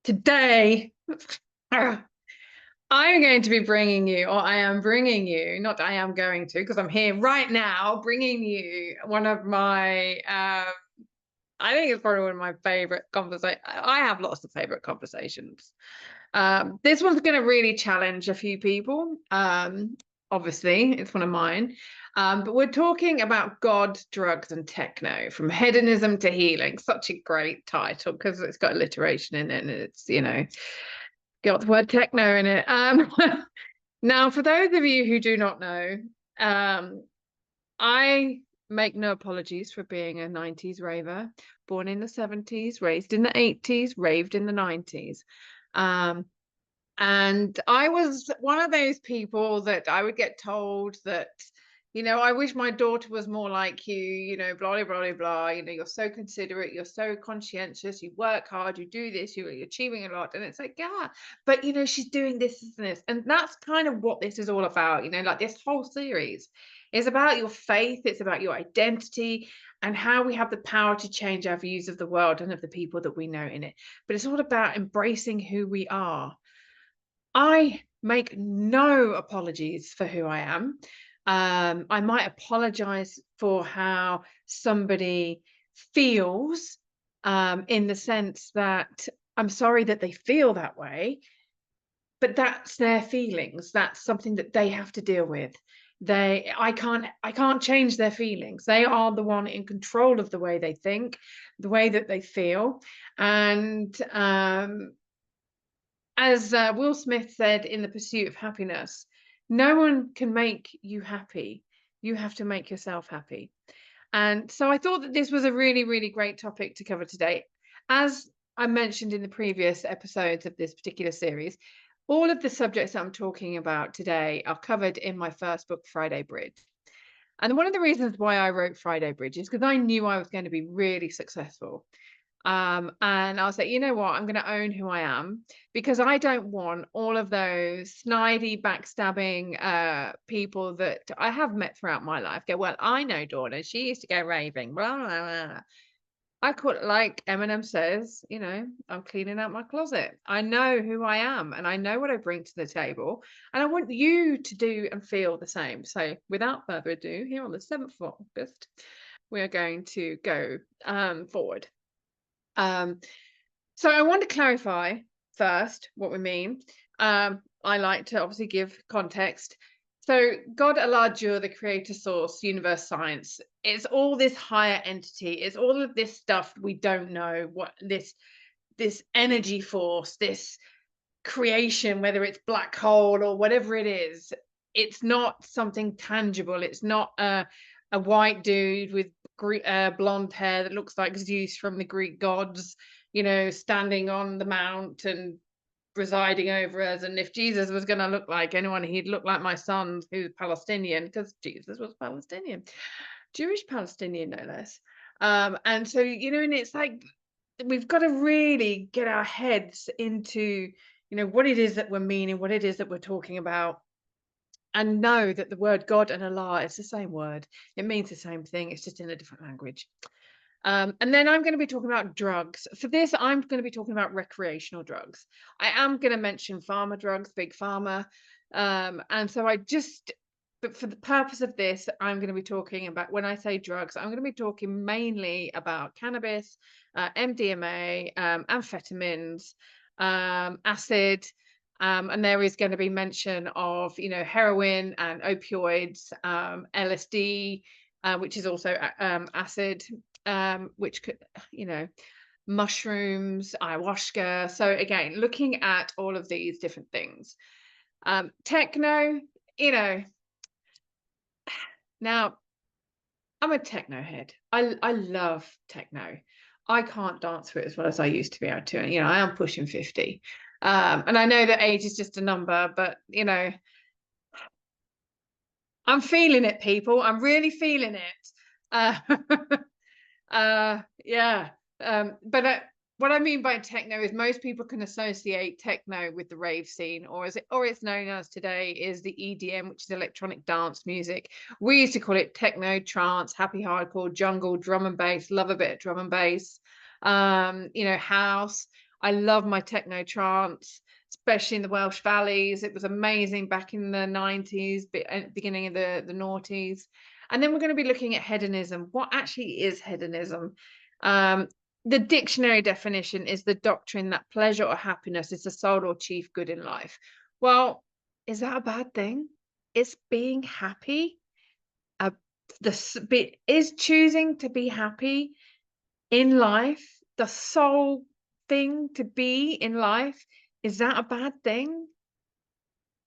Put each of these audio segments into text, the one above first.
Today, I'm going to be bringing you, or I am bringing you, not I am going to, because I'm here right now, bringing you one of my, I think it's probably one of my favorite conversations. I have lots of favorite conversations. This one's going to really challenge a few people. Obviously, it's one of mine. But we're talking about God, drugs, and techno, from hedonism to healing. Such a great title because it's got alliteration in it, and it's got the word techno in it. Now, for those of you who do not know, I make no apologies for being a 90s raver, born in the 70s, raised in the 80s, raved in the 90s. And I was one of those people that I would get told that, I wish my daughter was more like you, blah, blah, blah, blah, you're so considerate, you're so conscientious, you work hard, you do this, you're achieving a lot. And it's like, yeah, but, she's doing this and this. And that's kind of what this is all about, like this whole series is about your faith, it's about your identity and how we have the power to change our views of the world and of the people that we know in it. But it's all about embracing who we are. I make no apologies for who I am. I might apologize for how somebody feels, in the sense that I'm sorry that they feel that way, but that's their feelings. That's something that they have to deal with. I can't change their feelings. They are the one in control of the way they think, the way that they feel. And as Will Smith said in The Pursuit of Happiness, no one can make you happy. You have to make yourself happy. And so I thought that this was a really, really great topic to cover today. As I mentioned in the previous episodes of this particular series, all of the subjects that I'm talking about today are covered in my first book, Friday Bridge. And one of the reasons why I wrote Friday Bridge is because I knew I was going to be really successful. And I was like, you know what, I'm going to own who I am, because I don't want all of those snidey, backstabbing people that I have met throughout my life go, well, I know Donna, she used to go raving, blah, blah, blah. I call it, like Eminem says, I'm cleaning out my closet. I know who I am and I know what I bring to the table. And I want you to do and feel the same. So without further ado, here on the 7th of August, we are going to go forward. So I want to clarify first what we mean. I like to obviously give context. So God, Allah, Dieu, the creator source, universe, science, it's all this higher entity. It's all of this stuff we don't know, what this energy force, this creation, whether it's black hole or whatever it is. It's not something tangible. It's not a white dude with blonde hair that looks like Zeus from the Greek gods, standing on the mount and presiding over us. And if Jesus was going to look like anyone, he'd look like my son, who's Palestinian, because Jesus was Palestinian, Jewish Palestinian, no less. And so, and it's like, we've got to really get our heads into, what it is that we're meaning, what it is that we're talking about, and know that the word God and Allah is the same word. It means the same thing. It's just in a different language. And then I'm going to be talking about drugs. For this, I'm going to be talking about recreational drugs. I am going to mention pharma drugs, big pharma. And so but for the purpose of this, I'm going to be talking about, when I say drugs, I'm going to be talking mainly about cannabis, MDMA, amphetamines, acid, and there is going to be mention of, heroin and opioids, LSD, which is also acid, which could, mushrooms, ayahuasca. So again, looking at all of these different things. Techno, now I'm a techno head. I love techno. I can't dance to it as well as I used to be able to. And, I am pushing 50. And I know that age is just a number, but, I'm feeling it, people. I'm really feeling it. Yeah. But what I mean by techno is most people can associate techno with the rave scene, or it's known as today is the EDM, which is electronic dance music. We used to call it techno, trance, happy hardcore, jungle, drum and bass. Love a bit of drum and bass. House. I love my techno trance, especially in the Welsh valleys. It was amazing back in the 90s, beginning of the noughties. And then we're going to be looking at hedonism. What actually is hedonism? Um, the dictionary definition is the doctrine that pleasure or happiness is the sole or chief good in life. Well, is that a bad thing? Is being happy a is choosing to be happy in life the sole thing to be in life? Is that a bad thing?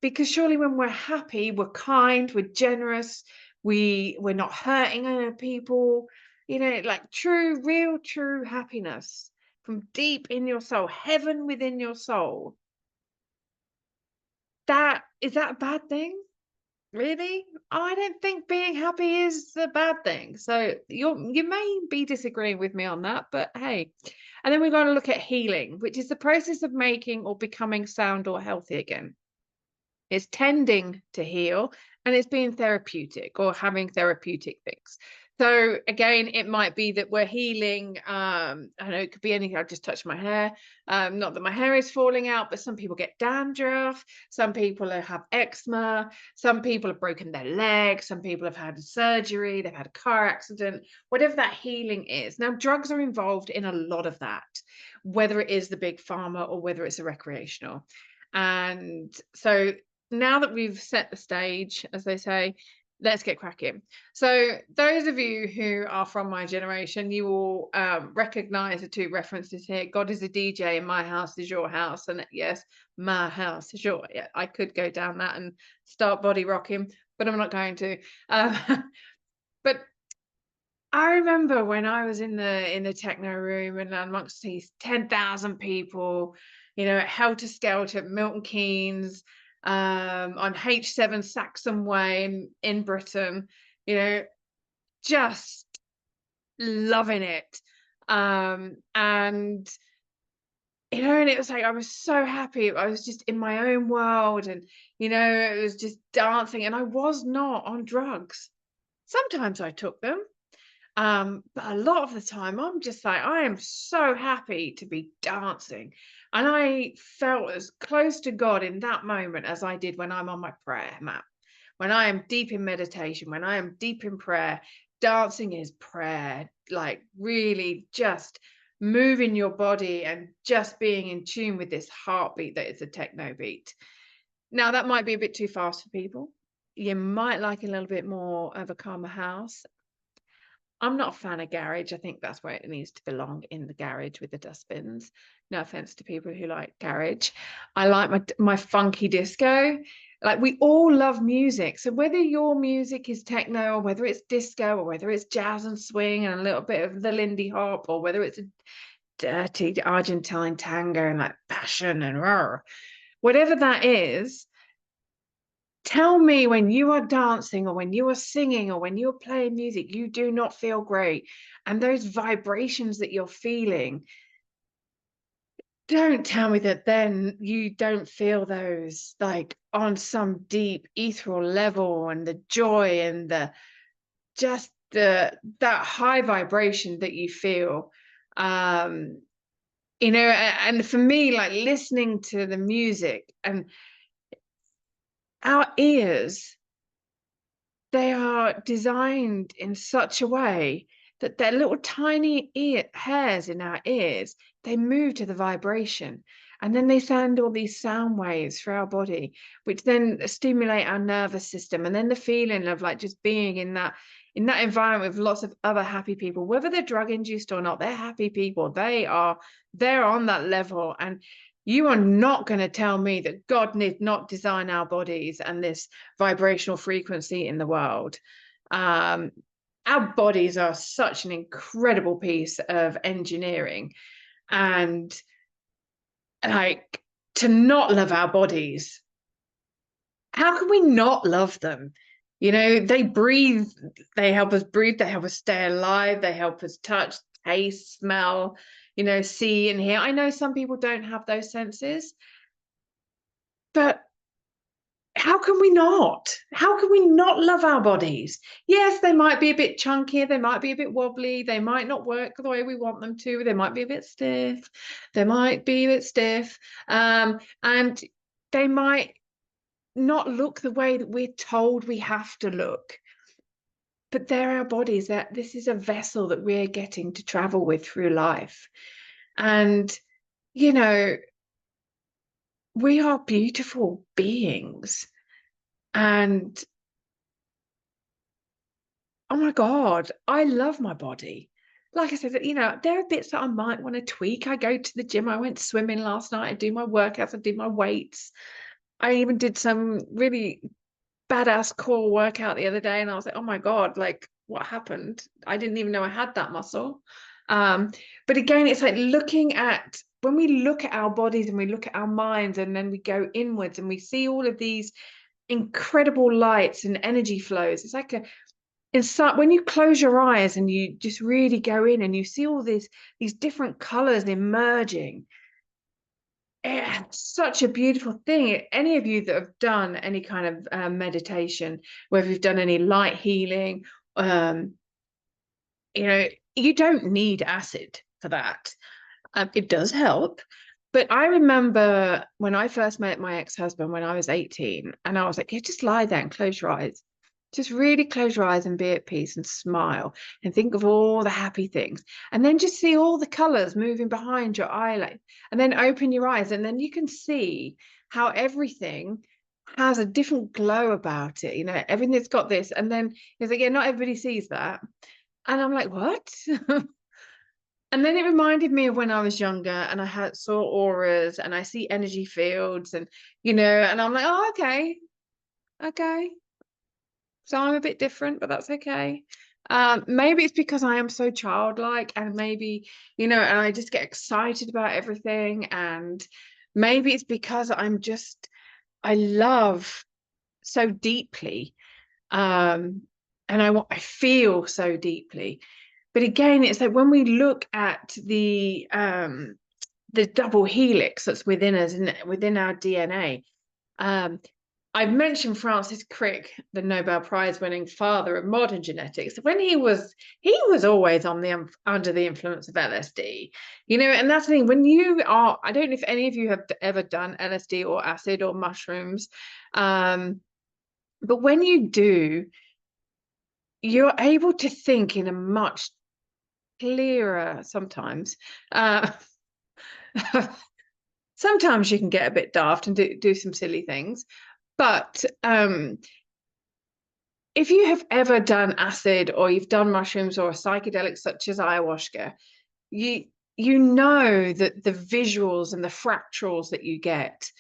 Because surely when we're happy, we're kind, we're generous, we're not hurting other people, you know, like true, real, true happiness from deep in your soul, heaven within your soul. That is that a bad thing? Really? I don't think being happy is a bad thing. So you may be disagreeing with me on that, but hey. And then we're going to look at healing, which is the process of making or becoming sound or healthy again. It's tending to heal, and it's being therapeutic or having therapeutic things. So again, it might be that we're healing. I don't know, it could be anything. I've just touched my hair. Not that my hair is falling out, but some people get dandruff. Some people have eczema. Some people have broken their leg. Some people have had surgery. They've had a car accident. Whatever that healing is. Now, drugs are involved in a lot of that, whether it is the big pharma or whether it's a recreational. And so now that we've set the stage, as they say, let's get cracking. So those of you who are from my generation, you will recognize the two references here. God is a DJ and my house is your house. And yes, my house is your, yeah, I could go down that and start body rocking, but I'm not going to. But I remember when I was in the techno room and amongst these 10,000 people, you know, at Helter Skelter at Milton Keynes, on H7 Saxon Way in Britain, you know, just loving it. And you know, and it was like I was so happy. I was just in my own world, and you know, it was just dancing, and I was not on drugs. Sometimes I took them. But a lot of the time, I'm just like, I am so happy to be dancing. And I felt as close to God in that moment as I did when I'm on my prayer mat. When I am deep in meditation, when I am deep in prayer, dancing is prayer, like really just moving your body and just being in tune with this heartbeat that is a techno beat. Now, that might be a bit too fast for people. You might like a little bit more of a calmer house. I'm not a fan of garage. I think that's where it needs to belong, in the garage with the dustbins. No offense to people who like garage. I like my funky disco. Like, we all love music. So whether your music is techno or whether it's disco or whether it's jazz and swing and a little bit of the Lindy Hop or whether it's a dirty Argentine tango and like passion and whatever that is, tell me when you are dancing or when you are singing or when you're playing music, you do not feel great. And those vibrations that you're feeling, don't tell me that then you don't feel those like on some deep ethereal level, and the joy and the just that high vibration that you feel. You know, and for me, like listening to the music and our ears, they are designed in such a way that their little tiny hairs in our ears, they move to the vibration, and then they send all these sound waves through our body, which then stimulate our nervous system. And then the feeling of like just being in that environment with lots of other happy people, whether they're drug induced or not, they're happy people. They're on that level. And you are not going to tell me that God did not design our bodies and this vibrational frequency in the world. Our bodies are such an incredible piece of engineering, and like, to not love our bodies, how can we not love them? You know, they breathe, they help us breathe, they help us stay alive, they help us touch, taste, smell, you know, see and hear. I know some people don't have those senses, but how can we not? How can we not love our bodies? Yes, they might be a bit chunkier, they might be a bit wobbly, they might not work the way we want them to, they might be a bit stiff, and they might not look the way that we're told we have to look. But they're our bodies, that this is a vessel that we're getting to travel with through life. And, you know, we are beautiful beings. And oh my God, I love my body. Like I said, you know, there are bits that I might want to tweak. I go to the gym. I went swimming last night. I do my workouts. I do my weights. I even did some really badass core workout the other day, and I was like, oh my God, like what happened? I didn't even know I had that muscle. But again, it's like looking at when we look at our bodies and we look at our minds, and then we go inwards and we see all of these incredible lights and energy flows. It's like when you close your eyes and you just really go in and you see all these different colors emerging. It's such a beautiful thing. Any of you that have done any kind of meditation, whether you've done any light healing, um, you know, you don't need acid for that. It does help. But I remember when I first met my ex-husband when I was 18, and I was like, yeah, just lie there and close your eyes. Just really close your eyes and be at peace and smile and think of all the happy things. And then just see all the colors moving behind your eyelid. And then open your eyes, and then you can see how everything has a different glow about it. You know, everything's got this. And then it's like, yeah, not everybody sees that. And I'm like, what? And then it reminded me of when I was younger and saw auras and I see energy fields and, you know, and I'm like, oh, okay, okay. So I'm a bit different, but that's okay. Maybe it's because I am so childlike, and maybe, you know, and I just get excited about everything. And maybe it's because I love so deeply. And I feel so deeply. But again, it's like when we look at the double helix that's within us and within our DNA. I've mentioned Francis Crick, the Nobel Prize winning father of modern genetics. When he was always on the under the influence of LSD, you know, and that's the thing. When you are, I don't know if any of you have ever done LSD or acid or mushrooms, but when you do, you're able to think in a much clearer sometimes. Sometimes you can get a bit daft and do some silly things, but if you have ever done acid or you've done mushrooms or a psychedelic such as ayahuasca, you know that the visuals and the fractals that you get,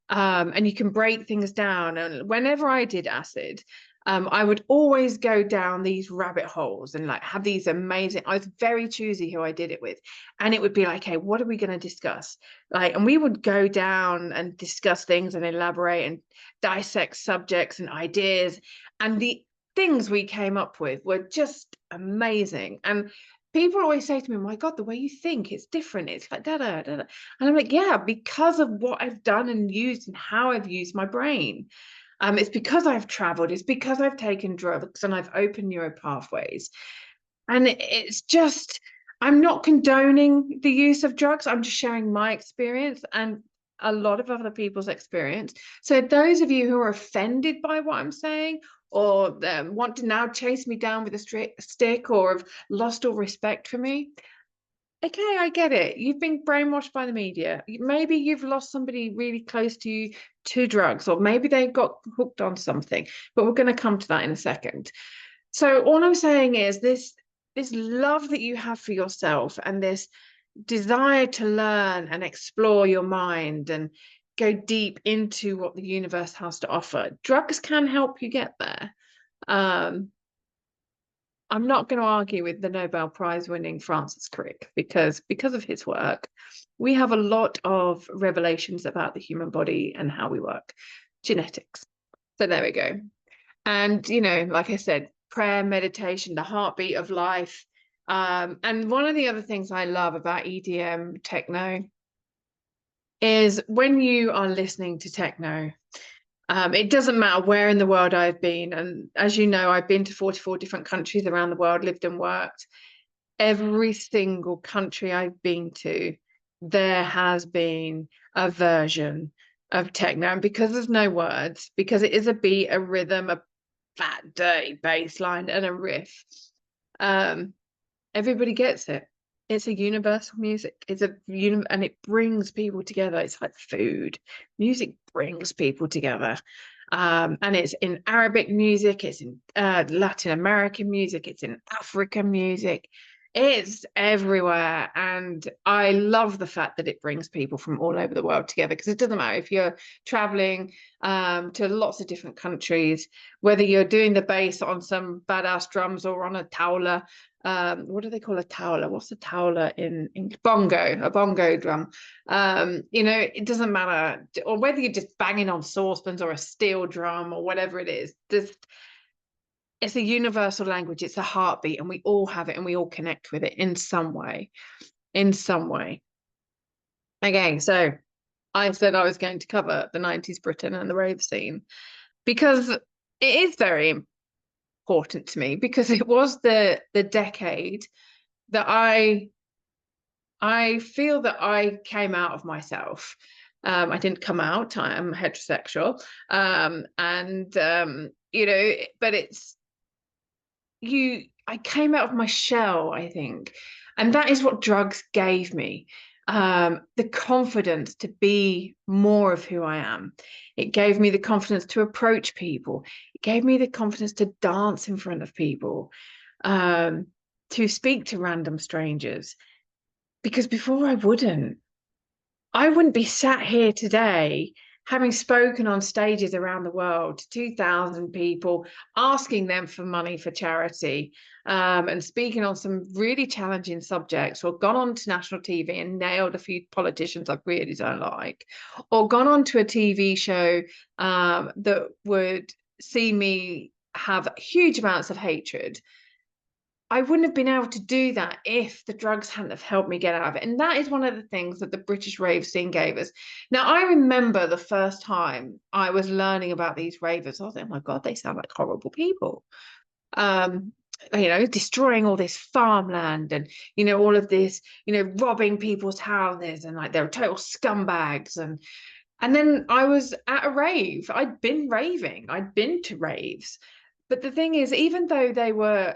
and you can break things down. And whenever I did acid, I would always go down these rabbit holes and like have these amazing. I was very choosy who I did it with, and it would be like, hey, what are we going to discuss? Like, and we would go down and discuss things and elaborate and dissect subjects and ideas, and the things we came up with were just amazing. And people always say to me, my God, the way you think, it's different. It's like da da da. And I'm like, yeah, because of what I've done and used and how I've used my brain. It's because I've traveled, it's because I've taken drugs and I've opened neural pathways. And it's just, I'm not condoning the use of drugs. I'm just sharing my experience and a lot of other people's experience. So those of you who are offended by what I'm saying, or want to now chase me down with a stick, or have lost all respect for me, okay, I get it. You've been brainwashed by the media. Maybe you've lost somebody really close to you to drugs, or maybe they got hooked on something. But we're going to come to that in a second. So all I'm saying is this love that you have for yourself and this desire to learn and explore your mind and go deep into what the universe has to offer. Drugs can help you get there. I'm not going to argue with the Nobel Prize winning Francis Crick because of his work, we have a lot of revelations about the human body and how we work, genetics. So there we go. And, you know, like I said, prayer, meditation, the heartbeat of life. And one of the other things I love about EDM techno is when you are listening to techno, It doesn't matter where in the world I've been. And as you know, I've been to 44 different countries around the world, lived and worked. Every single country I've been to, there has been a version of techno. And because there's no words, because it is a beat, a rhythm, a fat, dirty bass line, and a riff, um, everybody gets it. It's a universal music. And it brings people together. It's like food. Music brings people together. And it's in Arabic music, it's in Latin American music, it's in African music. It's everywhere. And I love the fact that it brings people from all over the world together, because it doesn't matter if you're traveling to lots of different countries, whether you're doing the bass on some badass drums or on a tawla. What do they call a tawla? What's a tawla in bongo, a bongo drum? You know, it doesn't matter, or whether you're just banging on saucepans or a steel drum or whatever it is. It's a universal language. It's a heartbeat, and we all have it, and we all connect with it in some way. In some way. Okay, so I said I was going to cover the 90s Britain and the rave scene because it is very important to me, because it was the decade that I feel that I came out of myself. I didn't come out. I am heterosexual, you know, but I came out of my shell, I think, and that is what drugs gave me. The confidence to be more of who I am. It gave me the confidence to approach people. It gave me the confidence to dance in front of people, to speak to random strangers, because before I wouldn't be sat here today having spoken on stages around the world to 2,000 people, asking them for money for charity, and speaking on some really challenging subjects, or gone on to national TV and nailed a few politicians I really don't like, or gone on to a TV show that would see me have huge amounts of hatred. I wouldn't have been able to do that if the drugs hadn't have helped me get out of it. And that is one of the things that the British rave scene gave us. Now, I remember the first time I was learning about these ravers, I was like, oh my God, they sound like horrible people. You know, destroying all this farmland, and, you know, all of this, you know, robbing people's houses, and like they're total scumbags. And then I was at a rave. I'd been raving. I'd been to raves. But the thing is, even though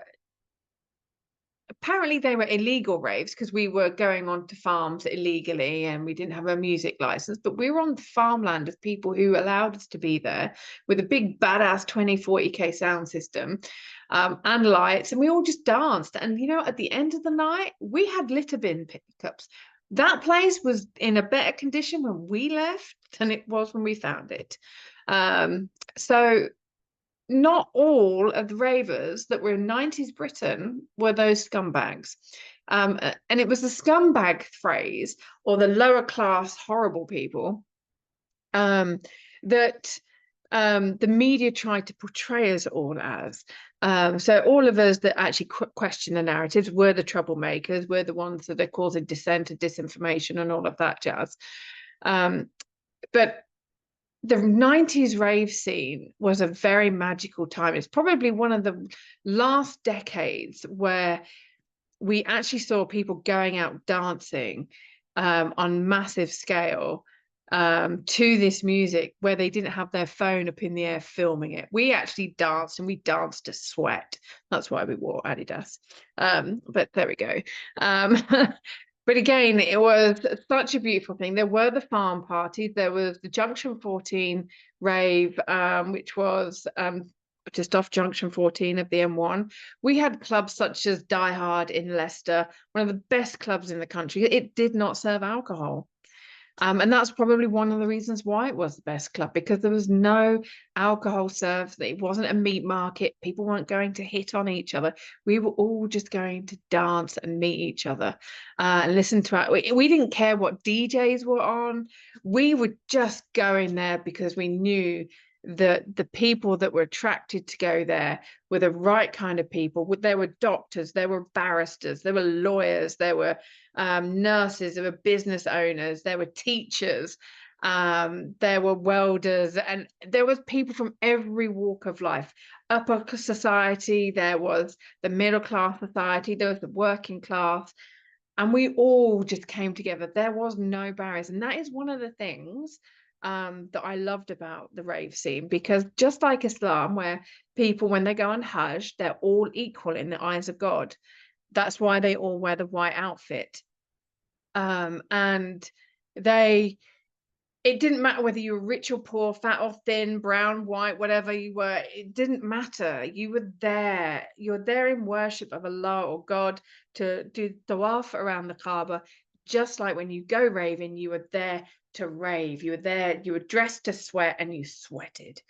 apparently they were illegal raves, because we were going on to farms illegally and we didn't have a music license, but we were on the farmland of people who allowed us to be there with a big badass 2040K sound system, and lights, and we all just danced. And, you know, at the end of the night, we had litter bin pickups. That place was in a better condition when we left than it was when we found it. So not all of the ravers that were in 90s Britain were those scumbags. And it was the scumbag phrase, or the lower class horrible people, that the media tried to portray us all as. So all of us that actually question the narratives were the troublemakers, were the ones that are causing dissent and disinformation and all of that jazz. But the 90s rave scene was a very magical time. It's probably one of the last decades where we actually saw people going out dancing on massive scale to this music, where they didn't have their phone up in the air filming it. We actually danced, and we danced to sweat. That's why we wore Adidas. But there we go. But again, it was such a beautiful thing. There were the farm parties. There was the Junction 14 rave, which was just off Junction 14 of the M1. We had clubs such as Die Hard in Leicester, one of the best clubs in the country. It did not serve alcohol. And that's probably one of the reasons why it was the best club, because there was no alcohol served. It wasn't a meat market. People weren't going to hit on each other. We were all just going to dance and meet each other, and listen to it. We didn't care what DJs were on. We were just going there because we knew that the people that were attracted to go there were the right kind of people. There were doctors, there were barristers, there were lawyers, there were nurses, there were business owners, there were teachers. There were welders, and there was people from every walk of life. Upper society, there was the middle class society, there was the working class, and we all just came together. There was no barriers, and that is one of the things that I loved about the rave scene, because just like Islam, where people, when they go on Hajj, they're all equal in the eyes of God. That's why they all wear the white outfit. And they it didn't matter whether you were rich or poor, fat or thin, brown, white, whatever you were, it didn't matter. You were there. You're there in worship of Allah or God, to do tawaf around the Kaaba. Just like when you go raving, you were there to rave. You were there, you were dressed to sweat, and you sweated.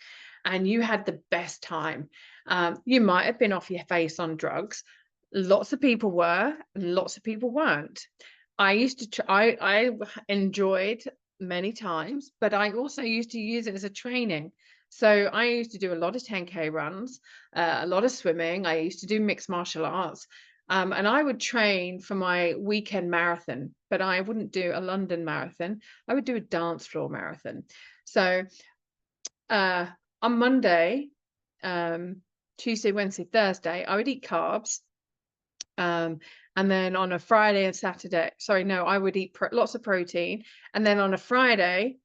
And you had the best time. You might have been off your face on drugs. Lots of people were, and lots of people weren't. I used to try, I enjoyed many times, but I also used to use it as a training. So I used to do a lot of 10K runs, a lot of swimming. I used to do mixed martial arts. And I would train for my weekend marathon, but I wouldn't do a London marathon. I would do a dance floor marathon. So on Monday, Tuesday, Wednesday, Thursday, I would eat carbs. And then on a Friday and Saturday, sorry, no, I would eat lots of protein. And then on a Friday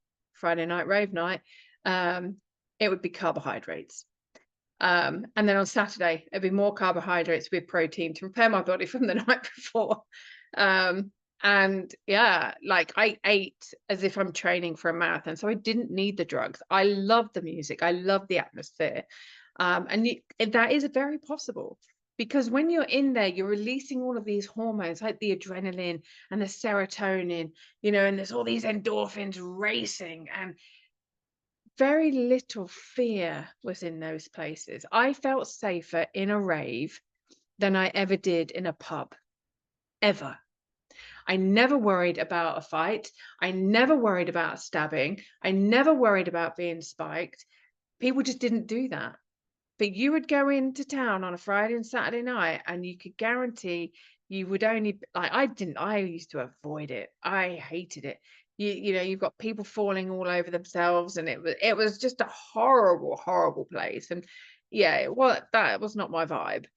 night, rave night, it would be carbohydrates. And then on Saturday, it'd be more carbohydrates with protein to repair my body from the night before. And yeah, like I ate as if I'm training for a marathon. So I didn't need the drugs. I love the music. I love the atmosphere. And that is very possible. Because when you're in there, you're releasing all of these hormones like the adrenaline and the serotonin, and there's all these endorphins racing, and very little fear was in those places. I felt safer in a rave than I ever did in a pub, ever. I never worried about a fight. I never worried about stabbing. I never worried about being spiked. People just didn't do that. But you would go into town on a Friday and Saturday night, and you could guarantee you would only, like, I used to avoid it. I hated it. You've got people falling all over themselves, and it was just a horrible, horrible place. And yeah, that was not my vibe.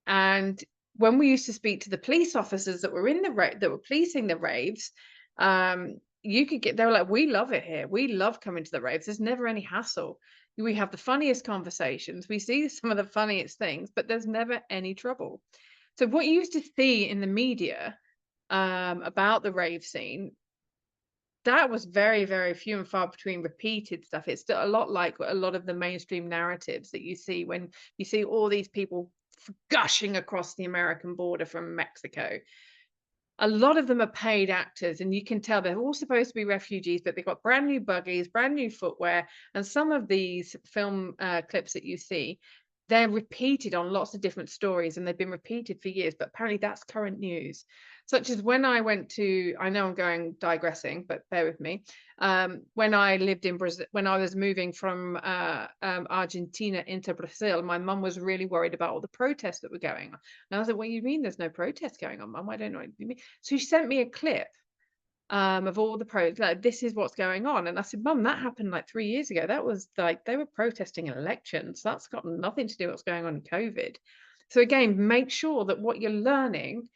And when we used to speak to the police officers that were in that were policing the raves, they were like, we love it here. We love coming to the raves. There's never any hassle. We have the funniest conversations. We see some of the funniest things, but there's never any trouble. So what you used to see in the media about the rave scene, that was very, very few and far between repeated stuff. It's still a lot like a lot of the mainstream narratives that you see when you see all these people gushing across the American border from Mexico. A lot of them are paid actors, and you can tell they're all supposed to be refugees, but they've got brand new buggies, brand new footwear. And some of these film clips that you see, they're repeated on lots of different stories, and they've been repeated for years, but apparently that's current news. Such as when I went to, I know I'm digressing, but bear with me. When I lived in Brazil, when I was moving from Argentina into Brazil, my mum was really worried about all the protests that were going on. And I was like, what do you mean there's no protests going on, Mum? I don't know what you mean. So she sent me a clip of all the protests, like, this is what's going on. And I said, Mum, that happened like 3 years ago. That was like, they were protesting an election. So that's got nothing to do with what's going on in COVID. So again, make sure that what you're learning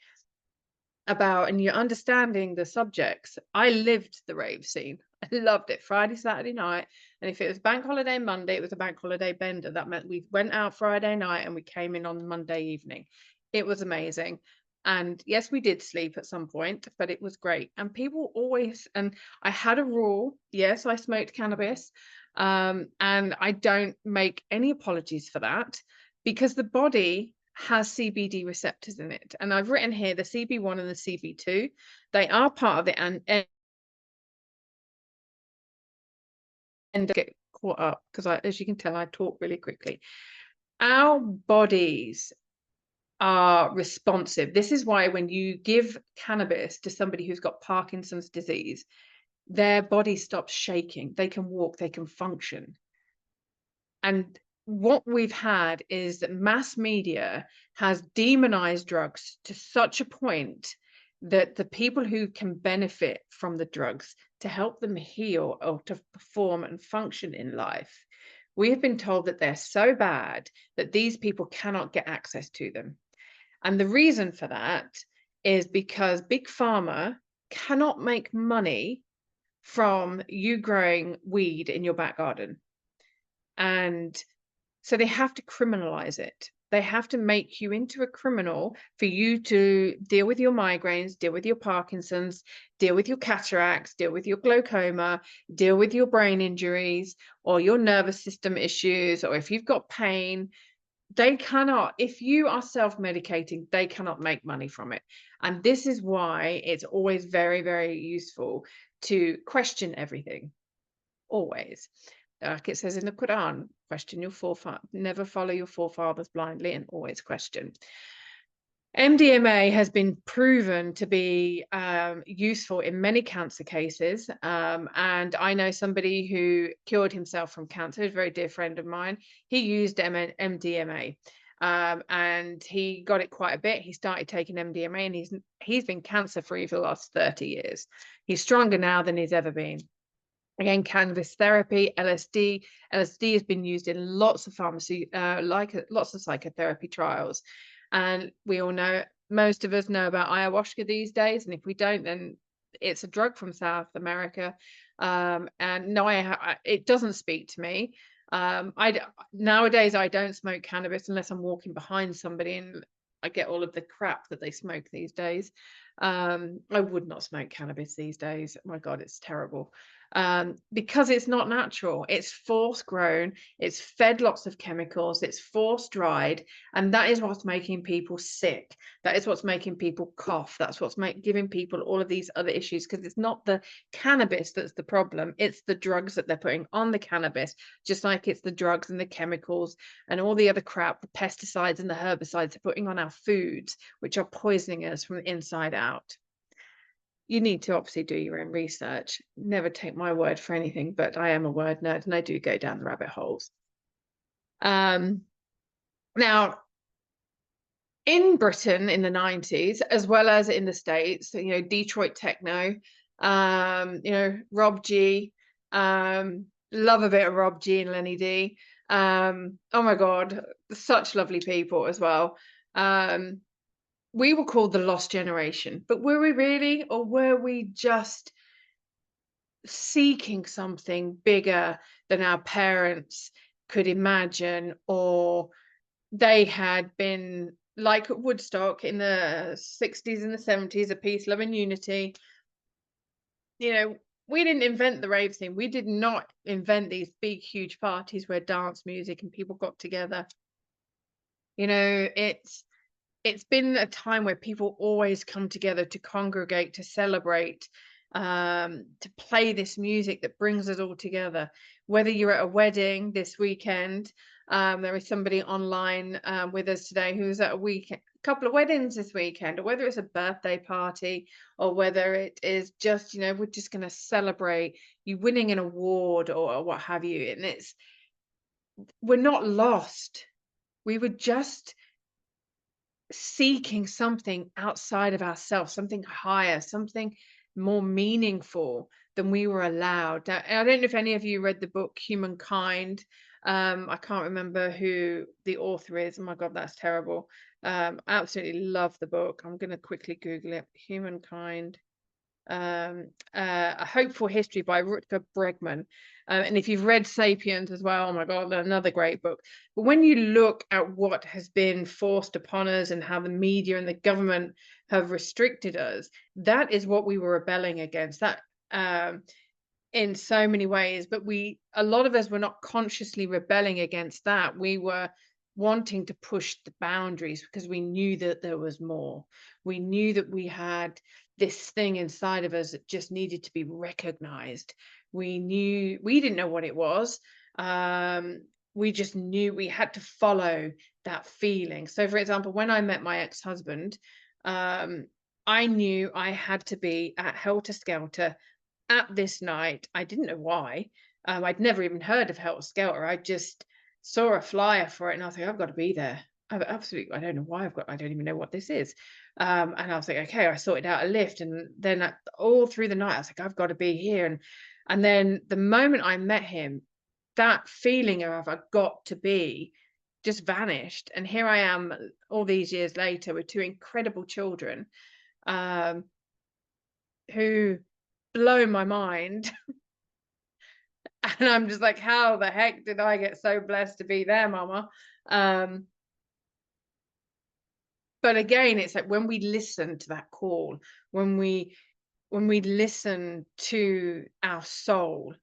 about and you're understanding the subjects. I lived the rave scene. I loved it. Friday, Saturday night. And if it was bank holiday Monday, it was a bank holiday bender. That meant we went out Friday night and we came in on Monday evening. It was amazing. And yes, we did sleep at some point, but it was great. And people always, and I had a rule. Yes, I smoked cannabis. And I don't make any apologies for that, because the body has CBD receptors in it. And I've written here the CB1 and the CB2. They are part of the and get caught up, because as you can tell, I talk really quickly. Our bodies are responsive. This is why when you give cannabis to somebody who's got Parkinson's disease, their body stops shaking. They can walk, they can function. And what we've had is that mass media has demonized drugs to such a point that the people who can benefit from the drugs to help them heal or to perform and function in life, we have been told that they're so bad that these people cannot get access to them. And the reason for that is because Big Pharma cannot make money from you growing weed in your back garden. And so they have to criminalize it. They have to make you into a criminal for you to deal with your migraines, deal with your Parkinson's, deal with your cataracts, deal with your glaucoma, deal with your brain injuries or your nervous system issues, or if you've got pain. They cannot, if you are self-medicating, they cannot make money from it. And this is why it's always very, very useful to question everything. Always. Like it says in the Quran, question your forefathers, never follow your forefathers blindly, and always question. MDMA has been proven to be useful in many cancer cases. And I know somebody who cured himself from cancer, a very dear friend of mine. He used MDMA and he got it quite a bit. He started taking MDMA and he's been cancer free for the last 30 years. He's stronger now than he's ever been. Again, cannabis therapy, LSD. LSD has been used in lots of lots of psychotherapy trials. And we all know, most of us know about ayahuasca these days. And if we don't, then it's a drug from South America. And no, it doesn't speak to me. Nowadays, I don't smoke cannabis unless I'm walking behind somebody and I get all of the crap that they smoke these days. I would not smoke cannabis these days. Oh my God, it's terrible. Because it's not natural. It's force grown, it's fed lots of chemicals, it's force dried, and that is what's making people sick. That is what's making people cough. That's what's giving people all of these other issues, because it's not the cannabis that's the problem, it's the drugs that they're putting on the cannabis, just like it's the drugs and the chemicals and all the other crap, the pesticides and the herbicides they're putting on our foods, which are poisoning us from the inside out. You need to obviously do your own research. Never take my word for anything, but I am a word nerd and I do go down the rabbit holes. Now, in Britain in the 90s, as well as in the States, you know, Detroit Techno, you know, Rob G, love a bit of Rob G and Lenny D. Oh my God, such lovely people as well. We were called the lost generation, but were we really, or were we just seeking something bigger than our parents could imagine, or they had been like at Woodstock in the 60s and the 70s, a peace, love and unity. You know, we didn't invent the rave scene. We did not invent these big, huge parties where dance music and people got together. You know, it's been a time where people always come together to congregate, to celebrate, to play this music that brings us all together. Whether you're at a wedding this weekend, there is somebody online with us today who's at a couple of weddings this weekend, or whether it's a birthday party, or whether it is just, you know, we're just going to celebrate you winning an award or what have you. And we're not lost. We were just seeking something outside of ourselves, something higher, something more meaningful than we were allowed. Now, I don't know if any of you read the book Humankind. I can't remember who the author is. Oh my God, that's terrible. Absolutely love the book. I'm going to quickly Google it. Humankind. A Hopeful History by Rutger Bregman. And if you've read Sapiens as well, oh my God, another great book. But when you look at what has been forced upon us and how the media and the government have restricted us, that is what we were rebelling against. That in so many ways, but a lot of us were not consciously rebelling against that. We were wanting to push the boundaries because we knew that there was more. We knew that we had this thing inside of us that just needed to be recognized. We didn't know what it was. We just knew we had to follow that feeling. So for example, when I met my ex-husband, I knew I had to be at Helter Skelter at this night. I didn't know why. I'd never even heard of Helter Skelter. I just saw a flyer for it and I was like, I've got to be there. I don't know why I don't even know what this is. And I was like, okay, I sorted out a lift. And then all through the night, I was like, I've got to be here. And then the moment I met him, that feeling of I've got to be just vanished. And here I am all these years later with two incredible children, um, who blow my mind. And I'm just like, how the heck did I get so blessed to be there, mama? Um, but again, it's like when we listen to that call, when we listen to our soul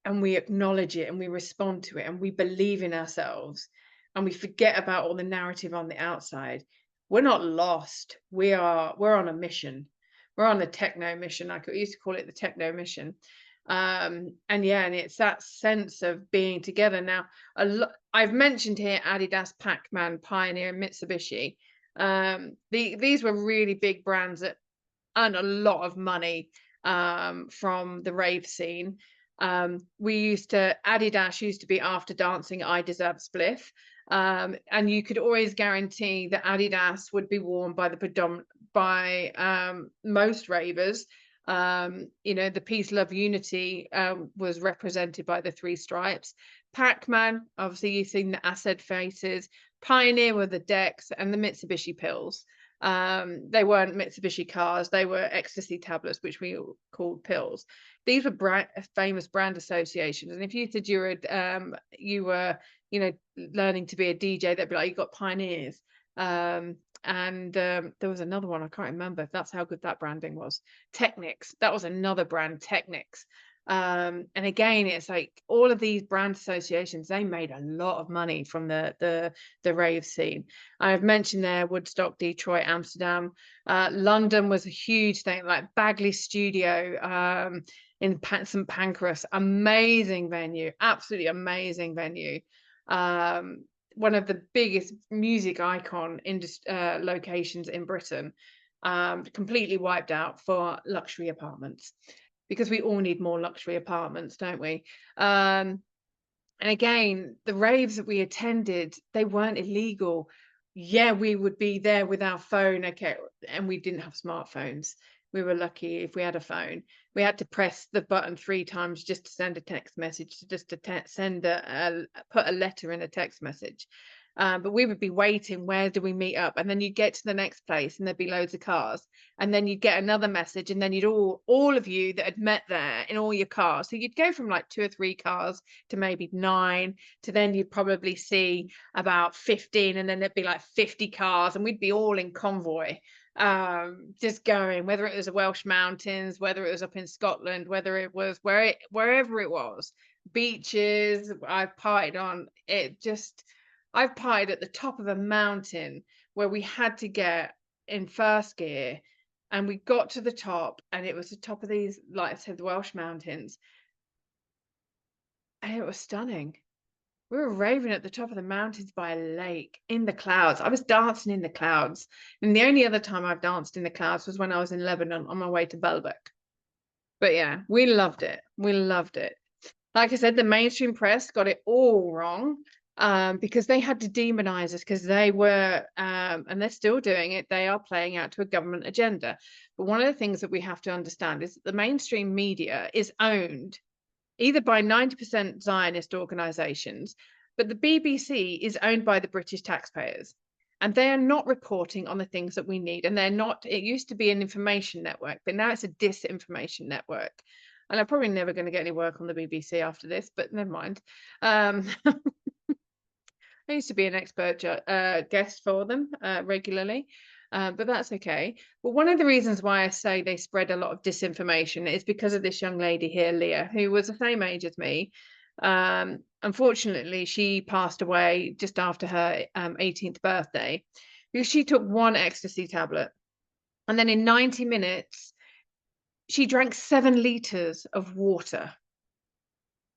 and we acknowledge it and we respond to it and we believe in ourselves and we forget about all the narrative on the outside, we're not lost. We're on a mission. We're on the techno mission. I used to call it the techno mission. And yeah, and it's that sense of being together. Now, I've mentioned here Adidas, Pac-Man, Pioneer, and Mitsubishi. These were really big brands that earn a lot of money from the rave scene. Adidas used to be after dancing, I deserve spliff. And you could always guarantee that Adidas would be worn by most ravers. The peace, love, unity was represented by the three stripes. Pac-Man, obviously you've seen the acid faces. Pioneer were the decks and the Mitsubishi pills. They weren't Mitsubishi cars, they were ecstasy tablets, which we called pills. These were famous brand associations. And if you said you were, learning to be a DJ, they'd be like, you got Pioneers. There was another one, I can't remember. That's how good that branding was. Technics, that was another brand, Technics. And again, it's like all of these brand associations, they made a lot of money from the rave scene. I've mentioned there Woodstock, Detroit, Amsterdam. London was a huge thing, like Bagley Studio in St Pancras, amazing venue, absolutely amazing venue. One of the biggest music icon locations in Britain, completely wiped out for luxury apartments, because we all need more luxury apartments, don't we? And again, the raves that we attended, they weren't illegal. Yeah, we would be there with our phone, okay, and we didn't have smartphones. We were lucky if we had a phone. We had to press the button 3 times just to send a text message, just to put a letter in a text message. But we would be waiting, where do we meet up? And then you'd get to the next place and there'd be loads of cars. And then you'd get another message, and then you'd all of you that had met there in all your cars. So you'd go from like 2 or 3 cars to maybe 9, to then you'd probably see about 15, and then there'd be like 50 cars, and we'd be all in convoy, just going, whether it was the Welsh mountains, whether it was up in Scotland, whether it was wherever it was, beaches. I've partied at the top of a mountain where we had to get in first gear, and we got to the top, and it was the top of these, like I said, the Welsh mountains, and it was stunning. We were raving at the top of the mountains by a lake in the clouds. I was dancing in the clouds. And the only other time I've danced in the clouds was when I was in Lebanon on my way to Baalbek. But yeah, we loved it. We loved it. Like I said, the mainstream press got it all wrong, because they had to demonize us, because they were, and they're still doing it, they are playing out to a government agenda. But one of the things that we have to understand is that the mainstream media is owned either by 90% Zionist organizations, but the BBC is owned by the British taxpayers. And they are not reporting on the things that we need. And it used to be an information network, but now it's a disinformation network. And I'm probably never going to get any work on the BBC after this, but never mind. I used to be an expert guest for them regularly. But that's okay. But one of the reasons why I say they spread a lot of disinformation is because of this young lady here, Leah, who was the same age as me. Unfortunately, she passed away just after her 18th birthday, because she took 1 ecstasy tablet. And then in 90 minutes, she drank 7 liters of water.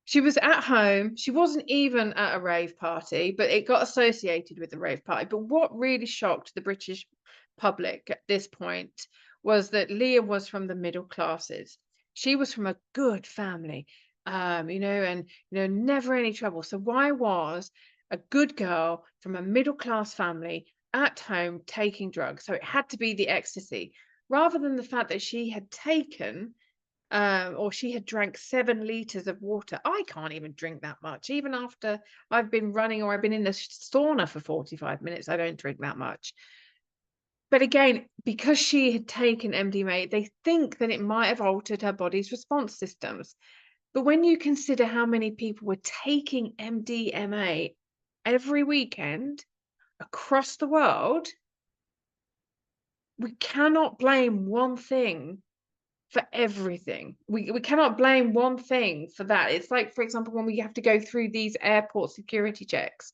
She was at home. She wasn't even at a rave party, but it got associated with the rave party. But what really shocked the British public at this point was that Leah was from the middle classes. She was from a good family, and never any trouble. So why was a good girl from a middle class family at home taking drugs, so it had to be the ecstasy, rather than the fact that she had taken or she had drank 7 liters of water. I can't even drink that much, even after I've been running or I've been in the sauna for 45 minutes. I don't drink that much. But again, because she had taken MDMA, they think that it might have altered her body's response systems. But when you consider how many people were taking MDMA every weekend across the world, we cannot blame one thing for everything. We cannot blame one thing for that. It's like, for example, when we have to go through these airport security checks,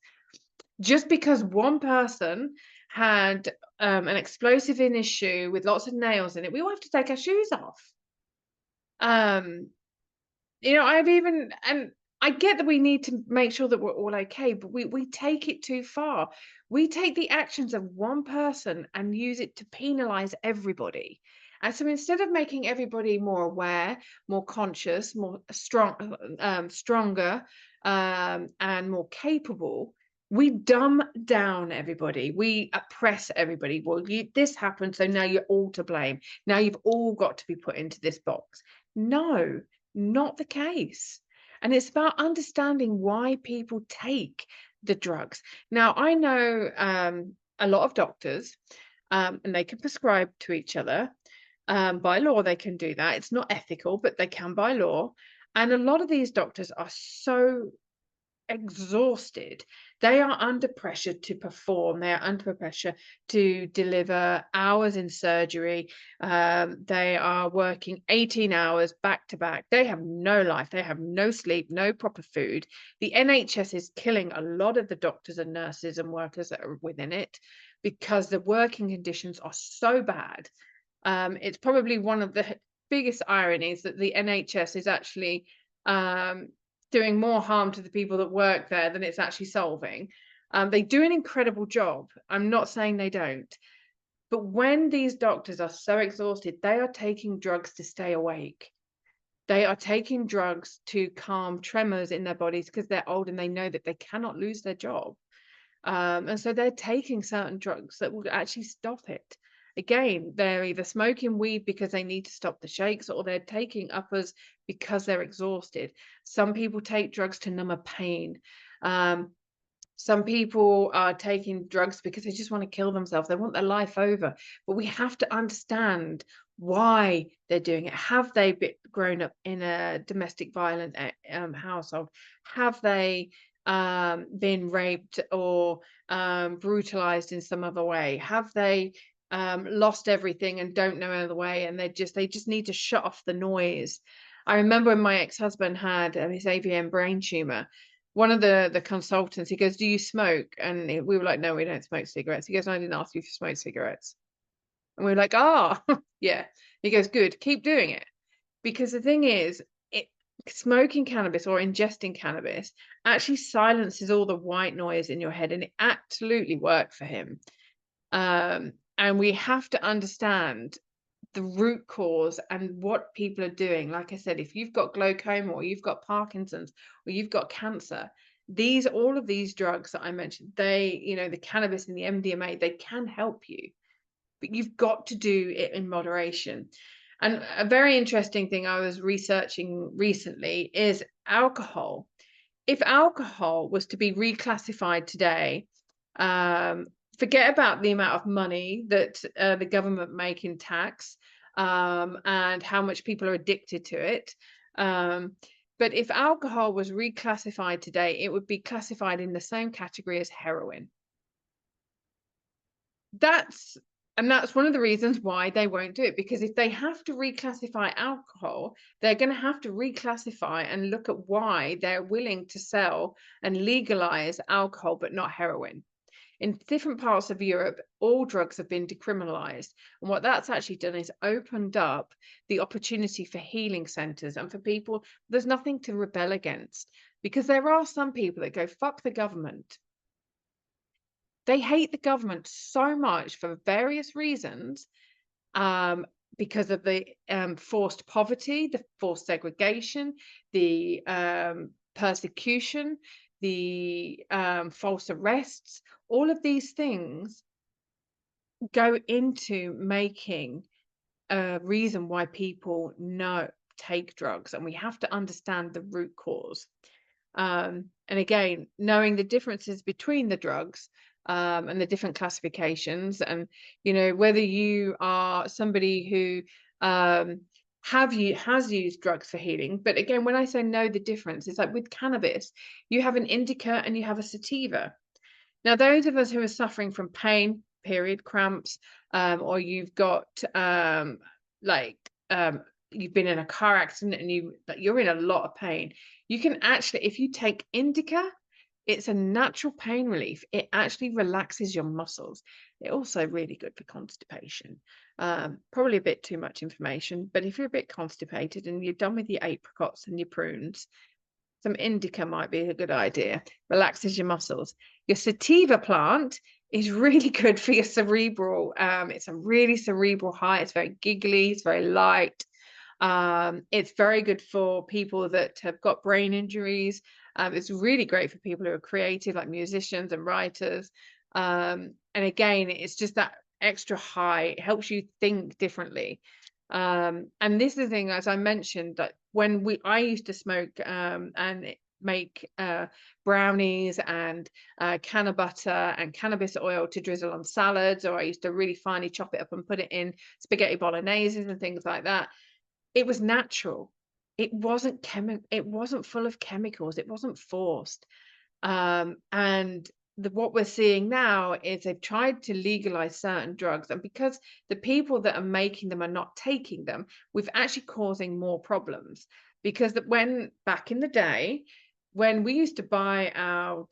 just because one person had an explosive in his shoe with lots of nails in it, we all have to take our shoes off. Um, I've even and I get that we need to make sure that we're all okay, but we take it too far. We take the actions of one person and use it to penalize everybody. And so instead of making everybody more aware, more conscious, more stronger, and more capable, we dumb down everybody. We oppress everybody. Well, this happened, so now you're all to blame. Now you've all got to be put into this box. No, not the case. And it's about understanding why people take the drugs. Now, I know a lot of doctors, and they can prescribe to each other. By law, they can do that. It's not ethical, but they can by law. And a lot of these doctors are so exhausted. They are under pressure to perform. They are under pressure to deliver hours in surgery. They are working 18 hours back to back. They have no life. They have no sleep, no proper food. The NHS is killing a lot of the doctors and nurses and workers that are within it because the working conditions are so bad. It's probably one of the biggest ironies that the NHS is actually doing more harm to the people that work there than it's actually solving. They do an incredible job. I'm not saying they don't. But when these doctors are so exhausted, they are taking drugs to stay awake. They are taking drugs to calm tremors in their bodies because they're old and they know that they cannot lose their job. And so they're taking certain drugs that will actually stop it. Again, they're either smoking weed because they need to stop the shakes, or they're taking uppers because they're exhausted. Some people take drugs to numb a pain. Some people are taking drugs because they just want to kill themselves. They want their life over. But we have to understand why they're doing it. Have they grown up in a domestic violent household? Have they been raped or brutalized in some other way? Have they lost everything and don't know another way, and they just need to shut off the noise? I remember when my ex-husband had his AVM brain tumor, one of the consultants, he goes, "Do you smoke?" And we were like, "No, we don't smoke cigarettes." He goes, "No, I didn't ask you if you smoke cigarettes." And we were like, "Ah, yeah." He goes, "Good, keep doing it." Because the thing is, smoking cannabis or ingesting cannabis actually silences all the white noise in your head, and it absolutely worked for him. And we have to understand the root cause and what people are doing. Like I said, if you've got glaucoma or you've got Parkinson's or you've got cancer, all of these drugs that I mentioned, the cannabis and the MDMA, they can help you, but you've got to do it in moderation. And a very interesting thing I was researching recently is alcohol. If alcohol was to be reclassified today, forget about the amount of money that the government make in tax, and how much people are addicted to it. But if alcohol was reclassified today, it would be classified in the same category as heroin. That's that's one of the reasons why they won't do it, because if they have to reclassify alcohol, they're going to have to reclassify and look at why they're willing to sell and legalize alcohol but not heroin. In different parts of Europe, all drugs have been decriminalized. And what that's actually done is opened up the opportunity for healing centers and for people. There's nothing to rebel against, because there are some people that go, fuck the government. They hate the government so much for various reasons, because of the forced poverty, the forced segregation, the persecution, the false arrests, all of these things go into making a reason why people take drugs, and we have to understand the root cause. And again, knowing the differences between the drugs, and the different classifications, and whether you are somebody who has used drugs for healing. But again, when I say know the difference, it's like with cannabis, you have an indica and you have a sativa. Now, those of us who are suffering from pain, period, cramps, or you've got like you've been in a car accident and you're in a lot of pain, you can actually, if you take indica, it's a natural pain relief. It actually relaxes your muscles. It's also really good for constipation. Probably a bit too much information, but if you're a bit constipated and you're done with your apricots and your prunes, some indica might be a good idea. Relaxes your muscles. Your sativa plant is really good for your cerebral. It's a really cerebral high. It's very giggly. It's very light. It's very good for people that have got brain injuries. It's really great for people who are creative, like musicians and writers. And again, it's just that extra high. It helps you think differently. And this is the thing, as I mentioned, that when I used to smoke and make brownies and canna butter and cannabis oil to drizzle on salads, or I used to really finely chop it up and put it in spaghetti bolognese and things like that. It was natural. It wasn't it wasn't full of chemicals. It wasn't forced. And what we're seeing now is they've tried to legalize certain drugs, and because the people that are making them are not taking them, we've actually causing more problems. Because when back in the day, when we used to buy our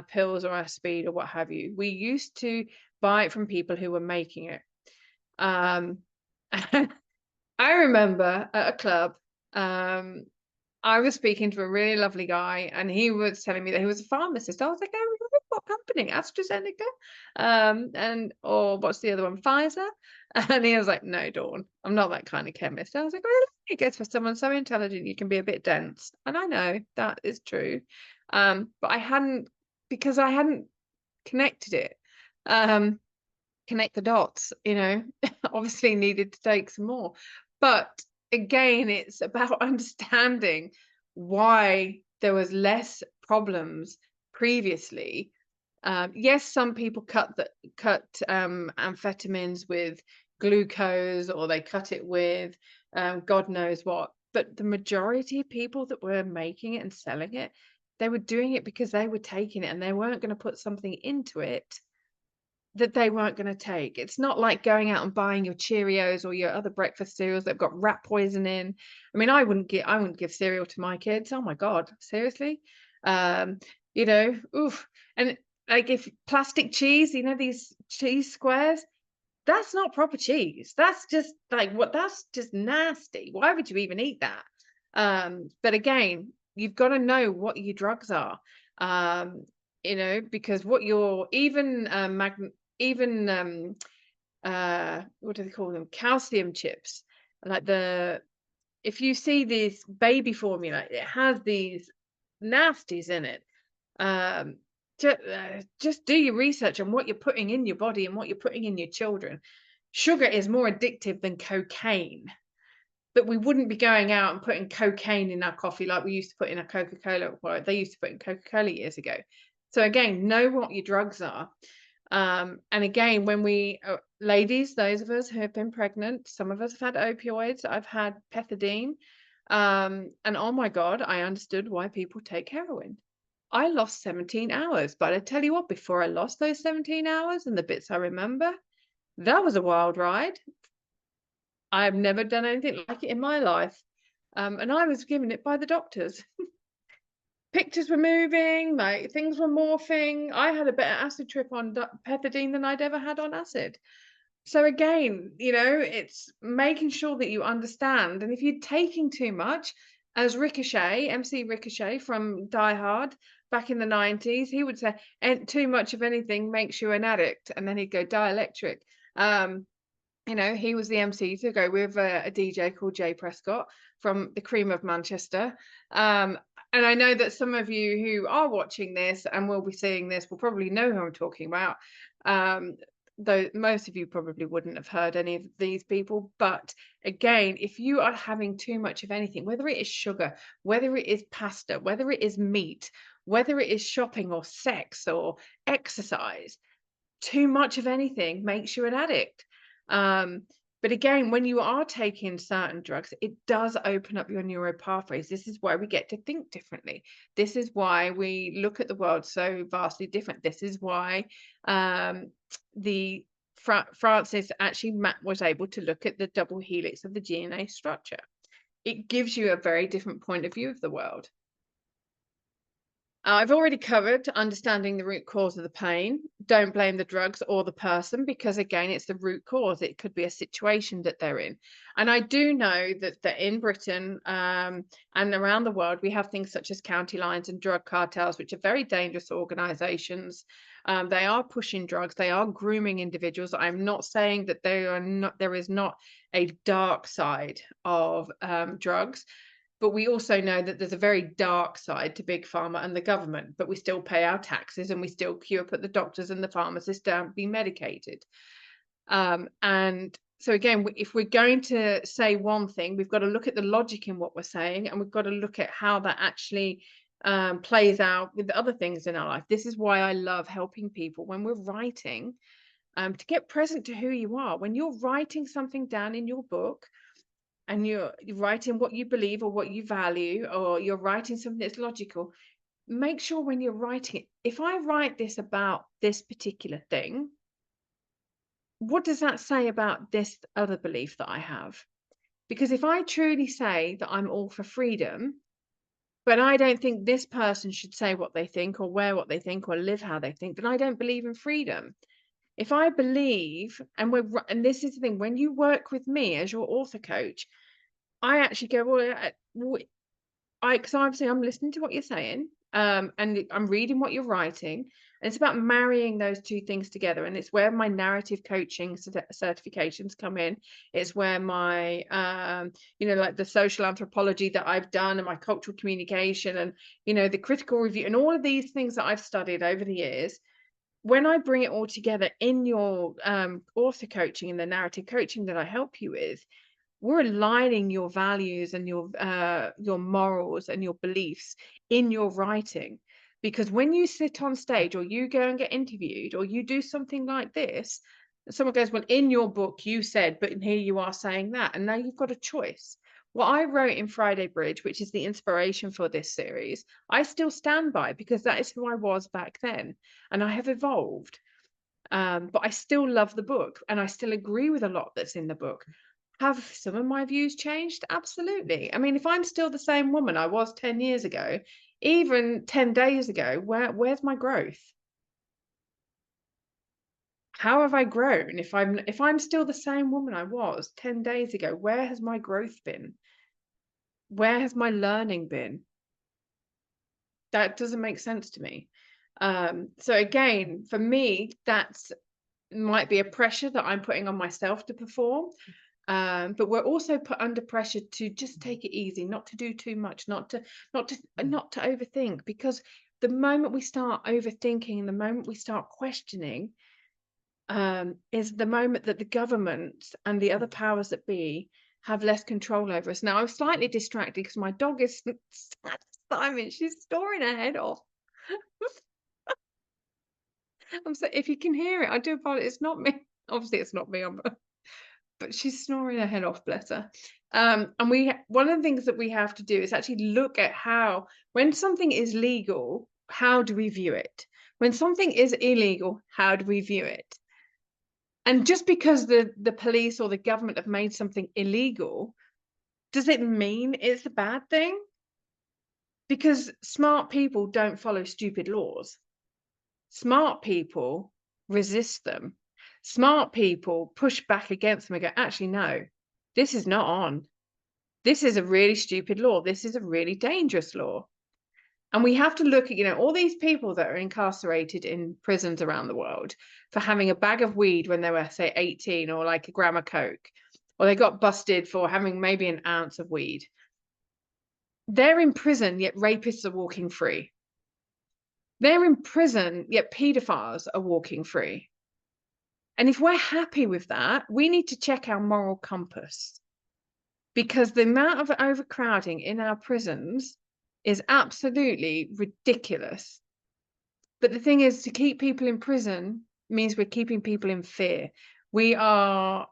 pills or our speed or what have you, we used to buy it from people who were making it. Um, I remember at a club, I was speaking to a really lovely guy, and he was telling me that he was a pharmacist. I was like, "Oh, really? What company? AstraZeneca? Or what's the other one? Pfizer?" And he was like, "No, Dawn, I'm not that kind of chemist." I was like, "Really?" I guess for someone so intelligent, you can be a bit dense. And I know that is true. But because I hadn't connected it. Um, connect the dots, obviously needed to take some more. But again, it's about understanding why there was less problems previously. Yes, some people cut amphetamines with glucose, or they cut it with God knows what. But the majority of people that were making it and selling it, they were doing it because they were taking it, and they weren't going to put something into it that they weren't gonna take. It's not like going out and buying your Cheerios or your other breakfast cereals that have got rat poison in. I mean, I wouldn't give cereal to my kids. Oh my God, seriously? Um, oof. And like, if plastic cheese, these cheese squares, that's not proper cheese. That's just like that's just nasty. Why would you even eat that? But again, you've got to know what your drugs are. Because what you're even even what do they call them? Calcium chips. Like if you see this baby formula, it has these nasties in it. Um, just do your research on what you're putting in your body and what you're putting in your children. Sugar is more addictive than cocaine, but we wouldn't be going out and putting cocaine in our coffee like we used to put in a Coca-Cola. Well, they used to put in Coca-Cola years ago. So again, know what your drugs are. And again, when ladies, those of us who have been pregnant, some of us have had opioids. I've had pethidine. And oh my God, I understood why people take heroin. I lost 17 hours, but I tell you what, before I lost those 17 hours and the bits I remember, that was a wild ride. I've never done anything like it in my life. And I was given it by the doctors. Pictures were moving, like things were morphing. I had a better acid trip on pethidine than I'd ever had on acid. So again, it's making sure that you understand. And if you're taking too much, as MC Ricochet from Die Hard back in the 90s, he would say, and too much of anything makes you an addict. And then he'd go dielectric. He was the MC to go with a DJ called Jay Prescott from the cream of Manchester. And I know that some of you who are watching this and will be seeing this will probably know who I'm talking about. though most of you probably wouldn't have heard any of these people. But again, if you are having too much of anything, whether it is sugar, whether it is pasta, whether it is meat, whether it is shopping or sex or exercise, too much of anything makes you an addict. But again, when you are taking certain drugs, it does open up your neuro pathways. This is why we get to think differently. This is why we look at the world so vastly different. This is why the Francis actually was able to look at the double helix of the DNA structure. It gives you a very different point of view of the world. I've already covered understanding the root cause of the pain. Don't blame the drugs or the person, because again, it's the root cause. It could be a situation that they're in. And I do know that in Britain and around the world, we have things such as county lines and drug cartels, which are very dangerous organizations. They are pushing drugs. They are grooming individuals. I'm not saying that there is not a dark side of drugs. But we also know that there's a very dark side to big pharma and the government, but we still pay our taxes and we still queue up at the doctors and the pharmacists to be medicated. And so again, if we're going to say one thing, we've got to look at the logic in what we're saying, and we've got to look at how that actually plays out with the other things in our life. This is why I love helping people when we're writing to get present to who you are. When you're writing something down in your book, and you're writing what you believe or what you value, or you're writing something that's logical, make sure when you're writing it, if I write this about this particular thing, what does that say about this other belief that I have? Because if I truly say that I'm all for freedom, but I don't think this person should say what they think or wear what they think or live how they think, then I don't believe in freedom. If I believe, and this is the thing, when you work with me as your author coach, I actually go, because obviously I'm listening to what you're saying, and I'm reading what you're writing, and it's about marrying those two things together. And it's where my narrative coaching certifications come in. It's where my, like the social anthropology that I've done, and my cultural communication, and the critical review, and all of these things that I've studied over the years. When I bring it all together in your author coaching and the narrative coaching that I help you with, we're aligning your values and your morals and your beliefs in your writing. Because when you sit on stage, or you go and get interviewed, or you do something like this, and someone goes, well, in your book you said, but here you are saying that, and now you've got a choice. What I wrote in Friday Bridge, which is the inspiration for this series, I still stand by, because that is who I was back then, and I have evolved. But I still love the book, and I still agree with a lot that's in the book. Have some of my views changed? Absolutely. I mean, if I'm still the same woman I was 10 years ago, even 10 days ago, where's my growth? How have I grown? If I'm still the same woman I was 10 days ago, where has my growth been? Where has my learning been? That doesn't make sense to me. So again, for me, that's might be a pressure that I'm putting on myself to perform. But we're also put under pressure to just take it easy, not to do too much, not to overthink, because the moment we start overthinking, the moment we start questioning, is the moment that the government and the other powers that be have less control over us. Now, I'm slightly distracted because my dog is Simon, she's snoring her head off. I'm so, if you can hear it, I do apologize. It's not me. Obviously, it's not me. But she's snoring her head off, bless her. And one of the things that we have to do is actually look at how, when something is legal, how do we view it? When something is illegal, how do we view it? And just because the police or the government have made something illegal, does it mean it's a bad thing? Because smart people don't follow stupid laws. Smart people resist them. Smart people push back against them and go, actually, no, this is not on. This is a really stupid law. This is a really dangerous law. And we have to look at, all these people that are incarcerated in prisons around the world for having a bag of weed when they were, say, 18, or like a gram of coke, or they got busted for having maybe an ounce of weed. They're in prison, yet rapists are walking free. They're in prison, yet pedophiles are walking free. And if we're happy with that, we need to check our moral compass, because the amount of overcrowding in our prisons is absolutely ridiculous. But the thing is, to keep people in prison means we're keeping people in fear. We are,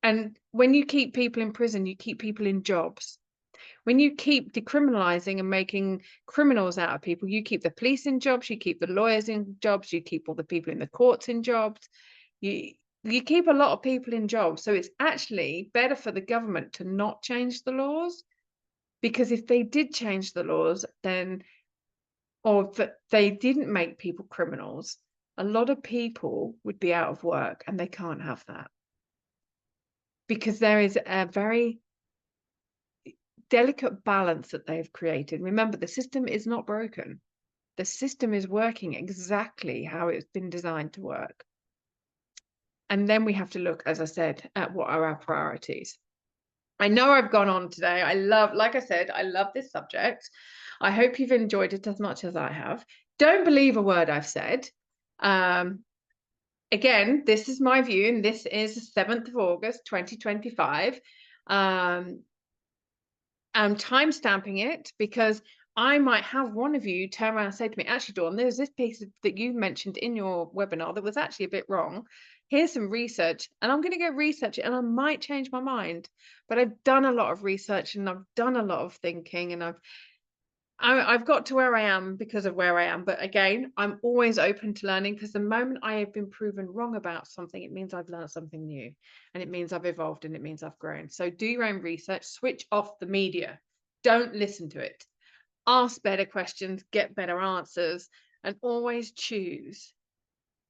and when you keep people in prison, you keep people in jobs. When you keep decriminalizing and making criminals out of people, you keep the police in jobs, you keep the lawyers in jobs, you keep all the people in the courts in jobs. You keep a lot of people in jobs. So it's actually better for the government to not change the laws, because if they did change the laws, then, or if they didn't make people criminals, a lot of people would be out of work, and they can't have that, because there is a very delicate balance that they've created. Remember, the system is not broken. The system is working exactly how it's been designed to work. And then we have to look, as I said, at what are our priorities. I know I've gone on today. Like I said, I love this subject. I hope you've enjoyed it as much as I have. Don't believe a word I've said. Again, this is my view, and this is the 7th of August, 2025. I'm time stamping it because I might have one of you turn around and say to me, actually, Dawn, there's this piece that you mentioned in your webinar that was actually a bit wrong. Here's some research, and I'm going to go research it, and I might change my mind. But I've done a lot of research, and I've done a lot of thinking, and I've got to where I am because of where I am. But again, I'm always open to learning, because the moment I have been proven wrong about something, it means I've learned something new, and it means I've evolved, and it means I've grown. So do your own research, switch off the media. Don't listen to it. Ask better questions, get better answers, and always choose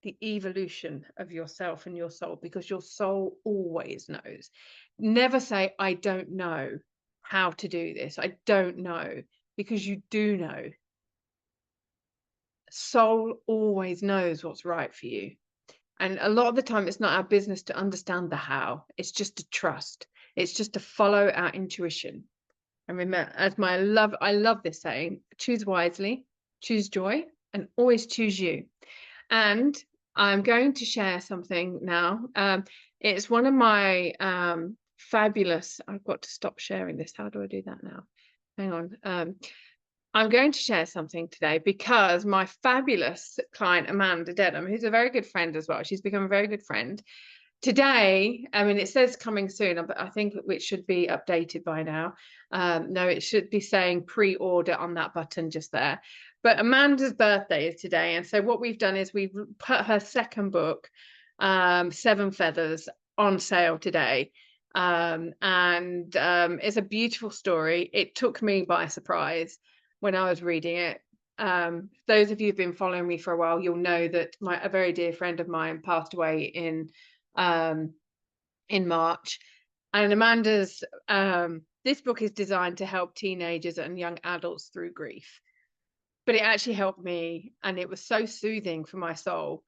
the evolution of yourself and your soul, because your soul always knows. Never say, I don't know how to do this. I don't know, because you do know. Soul always knows what's right for you. And a lot of the time, it's not our business to understand the how. It's just to trust. It's just to follow our intuition. And remember, I love this saying, choose wisely, choose joy, and always choose you. And I'm going to share something now. It's one of my fabulous, I've got to stop sharing this. How do I do that now? Hang on. I'm going to share something today because my fabulous client, Amanda Dedham, who's a very good friend as well, she's become a very good friend. Today, I mean, it says coming soon, but I think it should be updated by now. No, it should be saying pre-order on that button just there. But Amanda's birthday is today. And so what we've done is we've put her second book, Seven Feathers, on sale today. It's a beautiful story. It took me by surprise when I was reading it. Those of you who've been following me for a while, you'll know that a very dear friend of mine passed away in March. And Amanda's this book is designed to help teenagers and young adults through grief, but it actually helped me, and it was so soothing for my soul.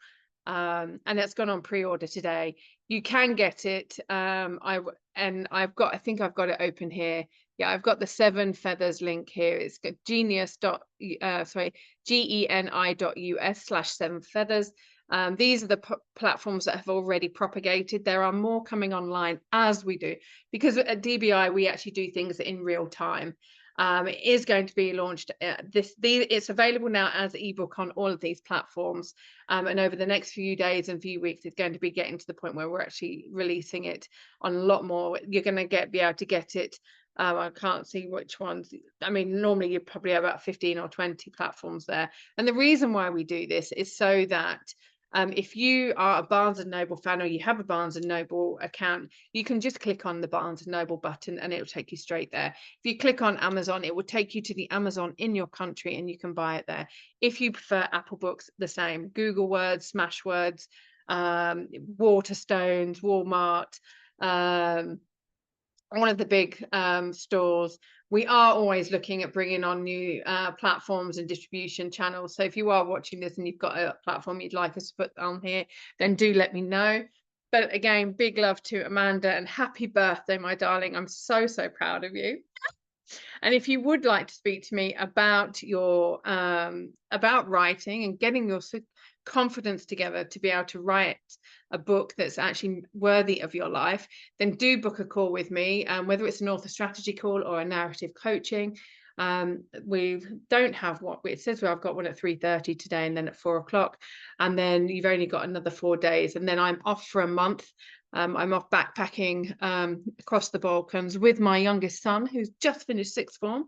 And it's gone on pre-order today. You can get it. I think I've got it open here. Yeah, I've got the Seven Feathers link here. It's got geni.us/7feathers. These are the platforms that have already propagated. There are more coming online as we do, because at DBI we actually do things in real time. It is going to be launched. It's available now as ebook on all of these platforms, and over the next few days and few weeks, it's going to be getting to the point where we're actually releasing it on a lot more. You're going to be able to get it. I can't see which ones. I mean, normally you probably have about 15 or 20 platforms there. And the reason why we do this is so that if you are a Barnes & Noble fan, or you have a Barnes & Noble account, you can just click on the Barnes & Noble button and it will take you straight there. If you click on Amazon, it will take you to the Amazon in your country and you can buy it there. If you prefer Apple Books, the same. Google Words, Smashwords, Waterstones, Walmart, one of the big stores. We are always looking at bringing on new platforms and distribution channels. So if you are watching this and you've got a platform you'd like us to put on here, then do let me know. But again, big love to Amanda, and happy birthday, my darling. I'm so, so proud of you. And if you would like to speak to me about your about writing and getting your confidence together to be able to write a book that's actually worthy of your life, then do book a call with me, whether it's an author strategy call or a narrative coaching. We don't have what it says. Well, I've got one at 3:30 today, and then at 4 o'clock, and then you've only got another 4 days, and then I'm off for a month. I'm off backpacking across the Balkans with my youngest son, who's just finished sixth form.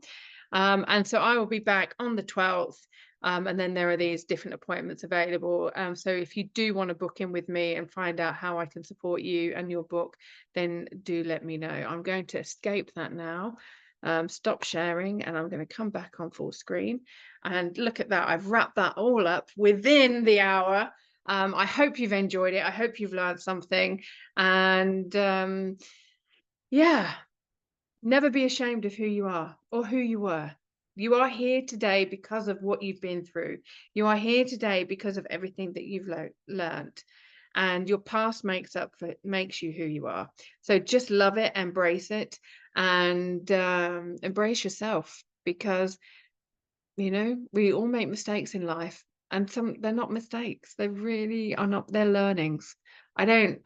And so I will be back on the 12th. And then there are these different appointments available. So if you do want to book in with me and find out how I can support you and your book, then do let me know. I'm going to escape that now, stop sharing, and I'm going to come back on full screen. And look at that. I've wrapped that all up within the hour. I hope you've enjoyed it. I hope you've learned something. And yeah, never be ashamed of who you are or who you were. You are here today because of what you've been through. You are here today because of everything that you've learned. And your past makes you who you are. So just love it, embrace it, and embrace yourself, because we all make mistakes in life, and they're not mistakes. They really are not. They're learnings. I don't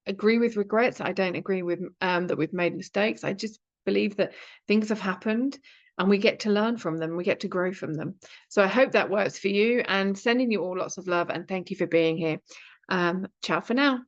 agree with regrets. I don't agree with that we've made mistakes. I just believe that things have happened and we get to learn from them. We get to grow from them. So I hope that works for you, and sending you all lots of love, and thank you for being here. Ciao for now.